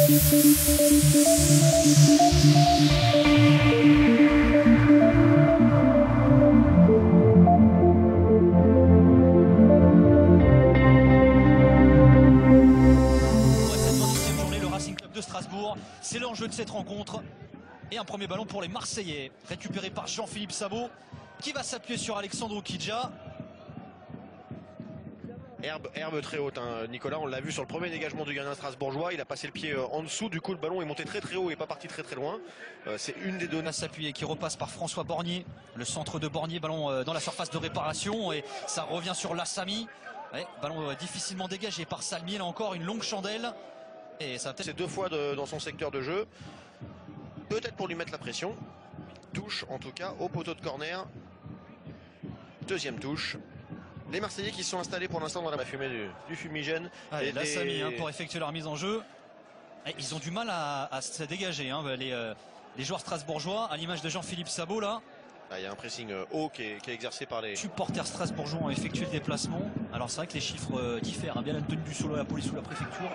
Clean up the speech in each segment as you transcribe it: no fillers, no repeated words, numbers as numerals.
C'est l'enjeu de cette rencontre. Et un premier ballon pour les Marseillais, récupéré par Jean-Philippe Sabot, qui va s'appuyer sur Alexandre Kidja. Herbe très haute, hein. Nicolas, on l'a vu sur le premier dégagement du gardien strasbourgeois, il a passé le pied en dessous, du coup le ballon est monté très haut et pas parti très loin. C'est une des données. À s'appuyer, qui repasse par François Bornier, le centre de Bornier, ballon dans la surface de réparation, et ça revient sur Lassamy. Ouais, ballon difficilement dégagé par Salmi, là encore une longue chandelle. C'est deux fois dans son secteur de jeu. Peut-être pour lui mettre la pression. Touche en tout cas au poteau de corner. Deuxième touche. Les Marseillais qui se sont installés pour l'instant dans la fumée du fumigène. Et Lassamy pour effectuer leur mise en jeu. Et ils ont du mal à se dégager, hein, les joueurs strasbourgeois, à l'image de Jean-Philippe Sabot là. Il y a un pressing haut qui est exercé par les supporters strasbourgeois ont effectué le déplacement. Alors c'est vrai que les chiffres diffèrent, hein, bien la tenue du solo, la police ou la préfecture.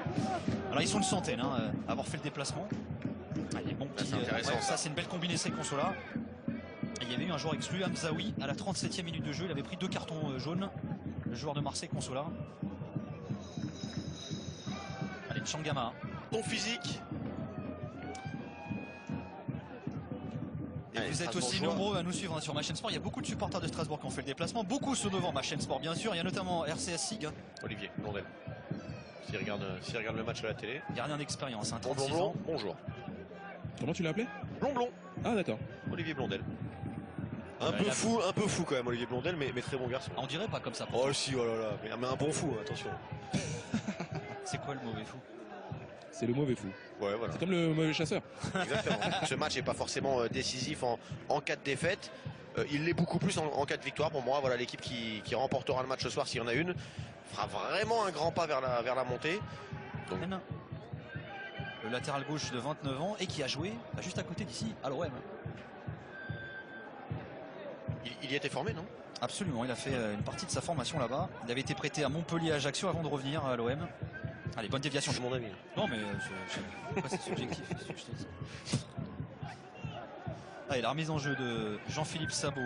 Alors ils sont une centaine à avoir fait le déplacement. Bon ça c'est une belle combinée séquence là. Et il y avait eu un joueur exclu, Hamzaoui, à la 37e minute de jeu. Il avait pris 2 cartons jaunes, le joueur de Marseille Consola. Allez, Changama. Ton physique. Et vous êtes aussi nombreux à nous suivre sur ma chaîne sport. Il y a beaucoup de supporters de Strasbourg qui ont fait le déplacement. Beaucoup sont devant ma chaîne sport, bien sûr. Il y a notamment RCS SIG. Olivier Blondel. S'il regarde le match à la télé. Gardien d'expérience, 36 ans. Bonjour. Comment tu l'as appelé? Blond. Ah d'accord. Olivier Blondel. Un peu fou quand même Olivier Blondel, mais très bon garçon. On dirait pas comme ça. Oh si, oh là là, mais un bon fou, attention. C'est quoi le mauvais fou? C'est le mauvais fou. Ouais, voilà. C'est comme le mauvais chasseur. Exactement. Ce match n'est pas forcément décisif en cas de défaite. Il l'est beaucoup plus en cas de victoire. Pour moi, voilà, l'équipe qui remportera le match ce soir, s'il y en a une, fera vraiment un grand pas vers la montée. Donc... Le latéral gauche de 29 ans et qui a joué juste à côté d'ici à l'OM. Il y était formé, non? Absolument, il a fait une partie de sa formation là-bas. Il avait été prêté à Montpellier, Ajaccio avant de revenir à l'OM. Allez, bonne déviation. C'est mon ami. Non mais c'est subjectif. Allez, la remise en jeu de Jean-Philippe Sabot.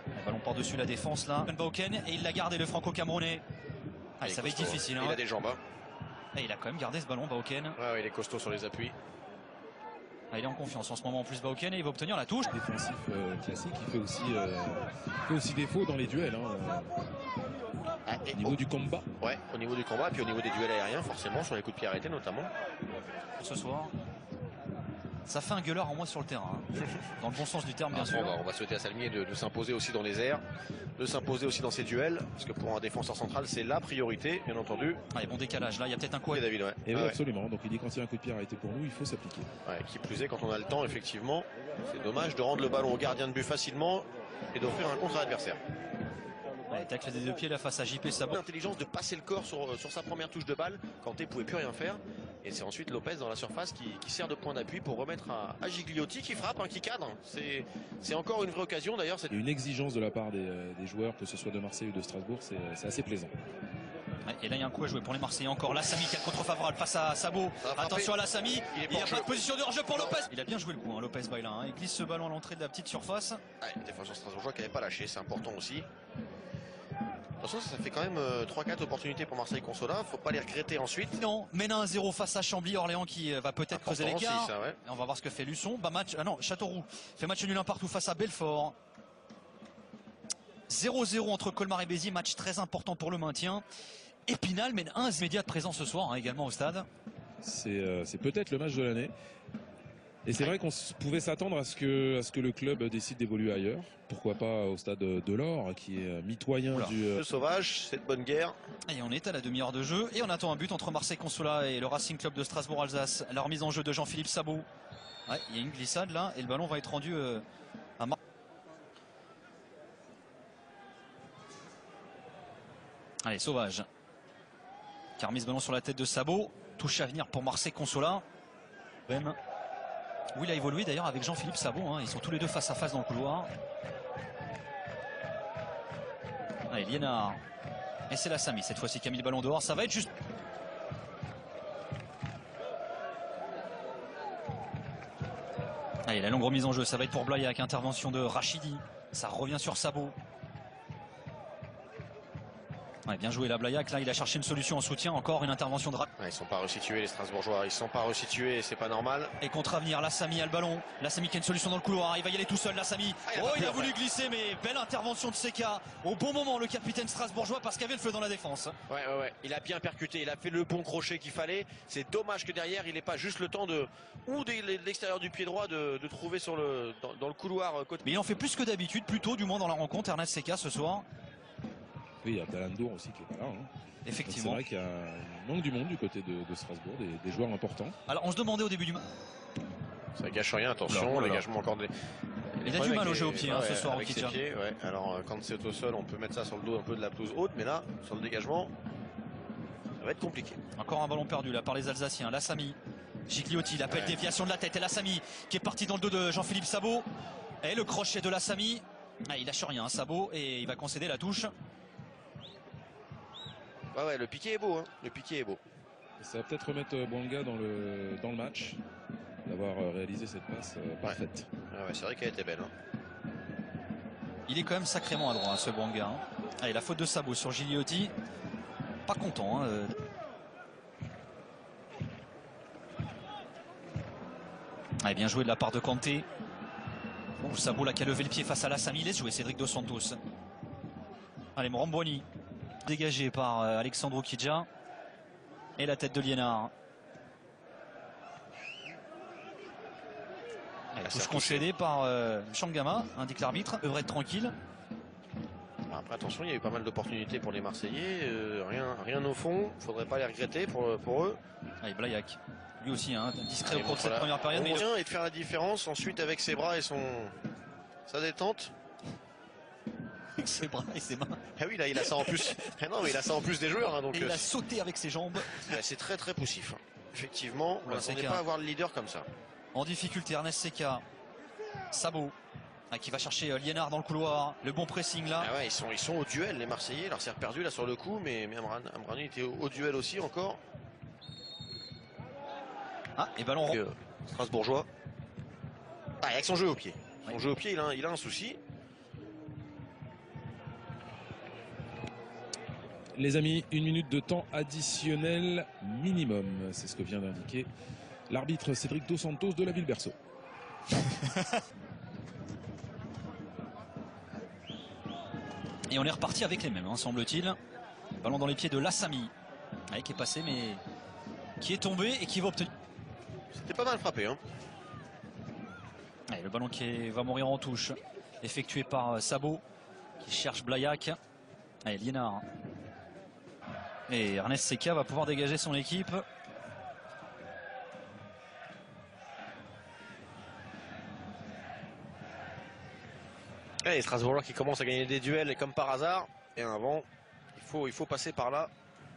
Le ballon par-dessus la défense là. Bauken, et il l'a gardé, le franco-camerounais. Allez, ça va être difficile. Il a des jambes. Et il a quand même gardé ce ballon, Bauken. Ouais, il est costaud sur les appuis. Il est en confiance en ce moment en plus, Bauken, et il va obtenir la touche. Défensif classique, il fait aussi défaut dans les duels. Au niveau du combat. Ouais, au niveau du combat, puis au niveau des duels aériens, forcément, sur les coups de pied arrêtés notamment. Ce soir, ça fait un gueulard en moins sur le terrain. Dans le bon sens du terme, bien sûr. On va souhaiter à Salmi de s'imposer aussi dans les airs, de s'imposer aussi dans ses duels, parce que pour un défenseur central, c'est la priorité, bien entendu. Allez, bon décalage, là, il y a peut-être un coup. David, ouais. Et oui, absolument. Donc il dit quand il y a un coup de pied arrêté pour nous, il faut s'appliquer. Ouais, qui plus est, quand on a le temps, effectivement, c'est dommage de rendre le ballon au gardien de but facilement et d'offrir un contre à l'adversaire. Tacle des deux pieds là face à JP Sabot. L'intelligence de passer le corps sur sa première touche de balle quand il ne pouvait plus rien faire. Et c'est ensuite Lopez dans la surface qui sert de point d'appui pour remettre à Gigliotti qui frappe, qui cadre. C'est encore une vraie occasion d'ailleurs. Il y a une exigence de la part des joueurs, que ce soit de Marseille ou de Strasbourg, c'est assez plaisant. Et là il y a un coup à jouer pour les Marseillais encore. Lassamy qui a le contre favorable face à Sabot. Attention à Lassamy. Il n'y a pas de position de hors-jeu pour Lopez. Il a bien joué le coup, Lopez Baila. Il glisse ce ballon à l'entrée de la petite surface. Le défenseur strasbourgeois qui n'avait pas lâché, c'est important aussi. Attention, ça fait quand même 3-4 opportunités pour Marseille Consola. Faut pas les regretter ensuite. Non, mène 1-0 face à Chambly. Orléans qui va peut-être creuser l'écart. Ouais. Et on va voir ce que fait Luçon. Châteauroux fait match nul un partout face à Belfort. 0-0 entre Colmar et Béziers. Match très important pour le maintien. Épinal mène 1 immédiat de présent ce soir, également au stade. C'est peut-être le match de l'année. Et c'est vrai qu'on pouvait s'attendre à ce que le club décide d'évoluer ailleurs. Pourquoi pas au stade de l'Or, qui est mitoyen du... Sauvage, c'est de bonne guerre. Et on est à la demi-heure de jeu. Et on attend un but entre Marseille Consola et le Racing Club de Strasbourg-Alsace. La remise en jeu de Jean-Philippe Sabot. Il y a une glissade là. Et le ballon va être rendu à Marseille. Allez, Sauvage. Qui a remis ce ballon sur la tête de Sabot. Touche à venir pour Marseille Consola. Même. Où il a évolué d'ailleurs avec Jean-Philippe Sabot. Ils sont tous les deux face à face dans le couloir. Allez, Liénard. Et c'est Lassamy cette fois-ci qui a mis le ballon dehors. Ça va être juste. Allez, la longue remise en jeu, ça va être pour Blaillac, intervention de Rachidi. Ça revient sur Sabot. Ouais, bien joué la Blaillac, là il a cherché une solution en soutien, encore une intervention de Ils sont pas resitués les Strasbourgeois, ils sont pas resitués, c'est pas normal. Et contre-avenir, Lassamy a le ballon, Lassamy qui a une solution dans le couloir, il va y aller tout seul Lassamy. Il a voulu glisser, mais belle intervention de Seka. Au bon moment le capitaine strasbourgeois parce qu'il y avait le feu dans la défense. Ouais, il a bien percuté, il a fait le bon crochet qu'il fallait. C'est dommage que derrière il n'ait pas juste le temps de l'extérieur du pied droit de trouver dans le couloir côté. Mais il en fait plus que d'habitude, plutôt du moins dans la rencontre, Ernest Seka ce soir. Oui, il y a Dalandour aussi qui est pas là. Effectivement. C'est vrai qu'il y a un manque du monde du côté de Strasbourg, des joueurs importants. Alors on se demandait au début du match. Ça gâche rien, attention, dégagement encore des. Il a du mal au jeu au pied ce soir, Okidja. Alors quand c'est au sol, on peut mettre ça sur le dos un peu de la pelouse haute, mais là, sur le dégagement, ça va être compliqué. Encore un ballon perdu là par les Alsaciens. Lassamy, Gigliotti, l'appel déviation de la tête. Et Lassamy qui est parti dans le dos de Jean-Philippe Sabot. Et le crochet de Lassamy. Il lâche rien, Sabot, et il va concéder la touche. Ouais, le piqué est beau, le piqué est beau. Ça va peut-être remettre Bouanga dans le match, d'avoir réalisé cette passe parfaite. Ouais, c'est vrai qu'elle était belle. Il est quand même sacrément adroit, ce Bouanga. Allez, la faute de Sabot sur Gigliotti. Pas content. Allez, bien joué de la part de Kanté. Sabot là qui a levé le pied face à Lassamy. Laisse jouer Cédric Dos Santos. Allez, Moramboni. Dégagé par Alexandre Okidja. Et la tête de Liénard. Touche concédée par Changama, indique l'arbitre. Devrait être tranquille. Après attention, il y a eu pas mal d'opportunités pour les Marseillais. Rien au fond. Il ne faudrait pas les regretter pour eux. Allez, Blaillac. Lui aussi, discret au cours de cette première période. Mais et de faire la différence ensuite avec ses bras et sa détente. Avec ses bras et ses mains. Ah oui, là il a ça en plus. Non, mais il a ça en plus des joueurs. Donc, et il a sauté avec ses jambes. C'est très très poussif. Effectivement, on ne pas avoir le leader comme ça. En difficulté, Ernest Seka. Sabot. Qui va chercher Liénard dans le couloir. Le bon pressing là. Ils sont au duel les Marseillais. Alors c'est perdu là sur le coup, mais Amrani était au duel aussi encore. Et ballon rond. Strasbourgeois. Avec son jeu au pied. Son jeu au pied, il a un souci. Les amis, 1 minute de temps additionnel minimum. C'est ce que vient d'indiquer l'arbitre Cédric Dos Santos de la Ville-Berceau. Et on est reparti avec les mêmes, semble-t-il. Ballon dans les pieds de Lassamy. Qui est passé, mais qui est tombé et qui va obtenir. C'était pas mal frappé. Le ballon qui va mourir en touche. Effectué par Sabot, qui cherche Blaillac. Liénard. Et Ernest Seka va pouvoir dégager son équipe. Les Strasbourgeois qui commencent à gagner des duels et comme par hasard. Et avant, il faut passer par là.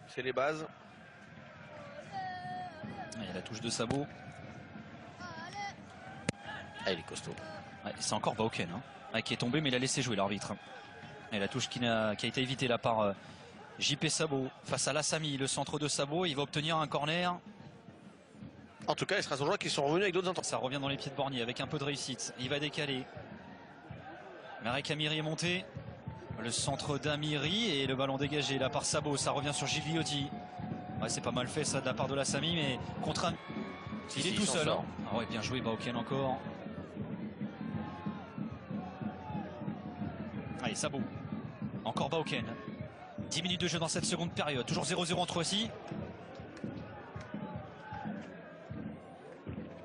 C'est les bases. Et la touche de Sabot. Il est costaud. C'est encore Bauken qui est tombé, mais il a laissé jouer l'arbitre. Et la touche qui a été évitée là par JP Sabot face à Lassamy, le centre de Sabot. Il va obtenir un corner. En tout cas, les Strasbourgeois qui sont revenus avec d'autres intentions. Ça revient dans les pieds de Borgny avec un peu de réussite. Il va décaler. Marek Amiri est monté. Le centre d'Amiri et le ballon dégagé là par Sabot. Ça revient sur Gigliotti. C'est pas mal fait ça de la part de Lassamy, mais contre un. Il est tout seul. Bien joué Bauken encore. Allez, Sabot. Encore Bauken. 10 minutes de jeu dans cette seconde période. Toujours 0-0 entre eux-ci.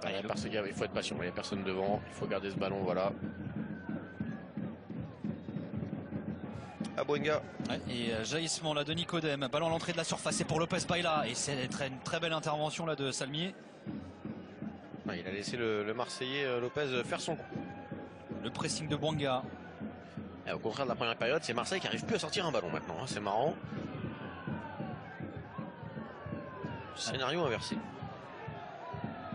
Il faut être patient. Il n'y a personne devant. Il faut garder ce ballon. Voilà. À Bouanga. Et jaillissement là de Nicodème. Ballon à l'entrée de la surface. C'est pour Lopez Baila. Et c'est une très belle intervention là de Salmier. Il a laissé le Marseillais Lopez faire son coup. Le pressing de Bouanga. Et au contraire de la première période, c'est Marseille qui n'arrive plus à sortir un ballon maintenant. C'est marrant. Scénario inversé.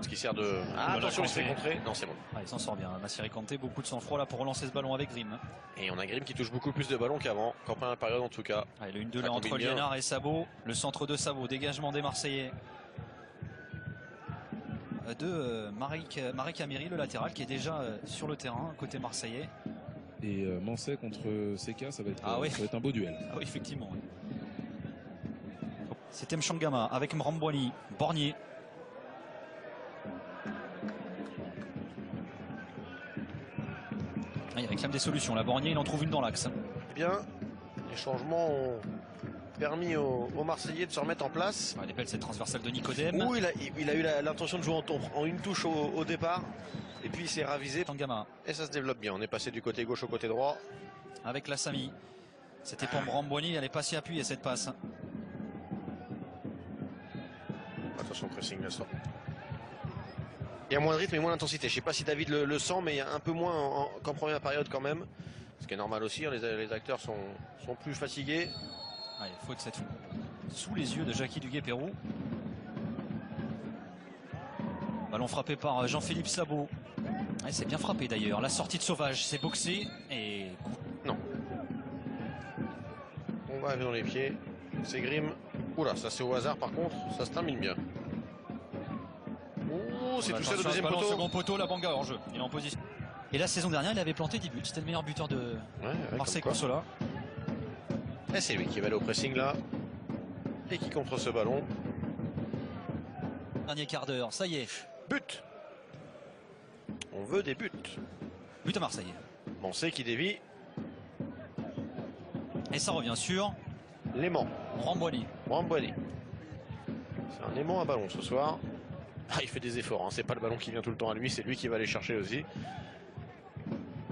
Ce qui sert de. Attention, il se fait contrer. Non, c'est bon. Il s'en sort bien. Massiri Kanté, beaucoup de sang-froid là pour relancer ce ballon avec Grimm. Et on a Grimm qui touche beaucoup plus de ballons qu'avant, qu'en première période en tout cas. Le 1-2 là entre Liénard et Sabot. Le centre de Sabot. Dégagement des Marseillais. de Marek Amiri, le latéral, qui est déjà sur le terrain, côté marseillais. Et Mansey contre Seka, ça va être, ça va être un beau duel. Ah oui, effectivement. Oui. C'était Mchangama avec Mrambouani, Bornier. Il réclame des solutions. La Bornier, il en trouve une dans l'axe. Bien, les changements ont permis aux Marseillais de se remettre en place. Il appelle cette transversale de Nicodème. Ouh, il a eu l'intention de jouer en une touche au départ. Et puis il s'est ravisé. Mchangama. Et ça se développe bien. On est passé du côté gauche au côté droit. Avec la Sami. C'était pour Mrambouani, elle n'est pas si appuyée cette passe. Attention, pressing là sort. Il y a moins de rythme et moins d'intensité. Je ne sais pas si David le sent, mais il y a un peu moins qu'en première période quand même. Ce qui est normal aussi, hein, les acteurs sont plus fatigués. Allez, faute cette fois. Sous les yeux de Jackie Duguay-Pérou. Ballon frappé par Jean-Philippe Sabot. Ouais, c'est bien frappé d'ailleurs. La sortie de Sauvage, c'est boxé et... Non. On va dans les pieds. C'est Grimm. Oula, ça c'est au hasard par contre. Ça se termine bien. Ouh, c'est touché le deuxième poteau. Second poteau, la Banga hors jeu. Il est en position. Et la saison dernière, il avait planté 10 buts. C'était le meilleur buteur de Marseille Consola. Et c'est lui qui va aller au pressing là. Et qui contre ce ballon. Dernier quart d'heure, ça y est. But. On veut des buts. But à Marseille. Mansey qui dévie. Et ça revient sur Léman. Mrambouani. C'est un aimant à ballon ce soir. Ah, il fait des efforts, hein. C'est pas le ballon qui vient tout le temps à lui, c'est lui qui va aller chercher aussi.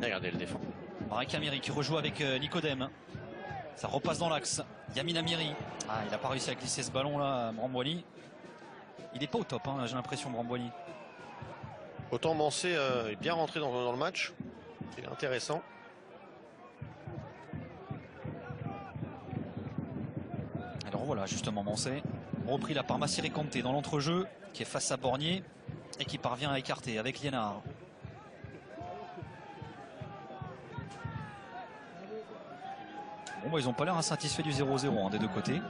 Regardez le défend. Marek Amiri qui rejoue avec Nicodème. Ça repasse dans l'axe. Yamin Amiri. Ah, il n'a pas réussi à glisser ce ballon là, Mrambouani. Il n'est pas au top, hein, j'ai l'impression, Mrambouani. Autant Mansey est bien rentré dans le match. Il est intéressant. Alors voilà, justement, Mansey. Repris là par Massiré Kanté dans l'entrejeu, qui est face à Bornier et qui parvient à écarter avec Liénard. Bon, bah, ils n'ont pas l'air insatisfaits du 0-0 des deux côtés.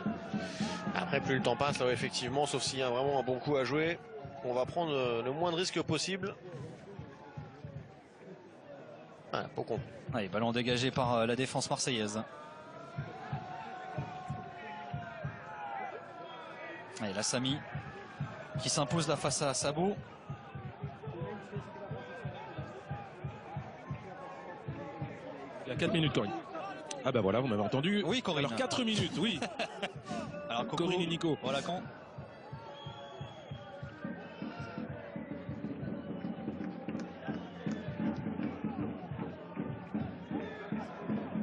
Après, plus le temps passe, là, effectivement, sauf s'il y a vraiment un bon coup à jouer, on va prendre le moins de risques possible. Ah, pas con. Allez, ballon dégagé par la défense marseillaise. Allez, la Sami qui s'impose là face à Sabot. Il y a 4 minutes, Corinne. Ah bah voilà, vous m'avez entendu. Oui, Corinne. Alors 4 minutes, oui. Alors Coco, Corinne et Nico. Voilà quand.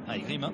Allez, Grimm.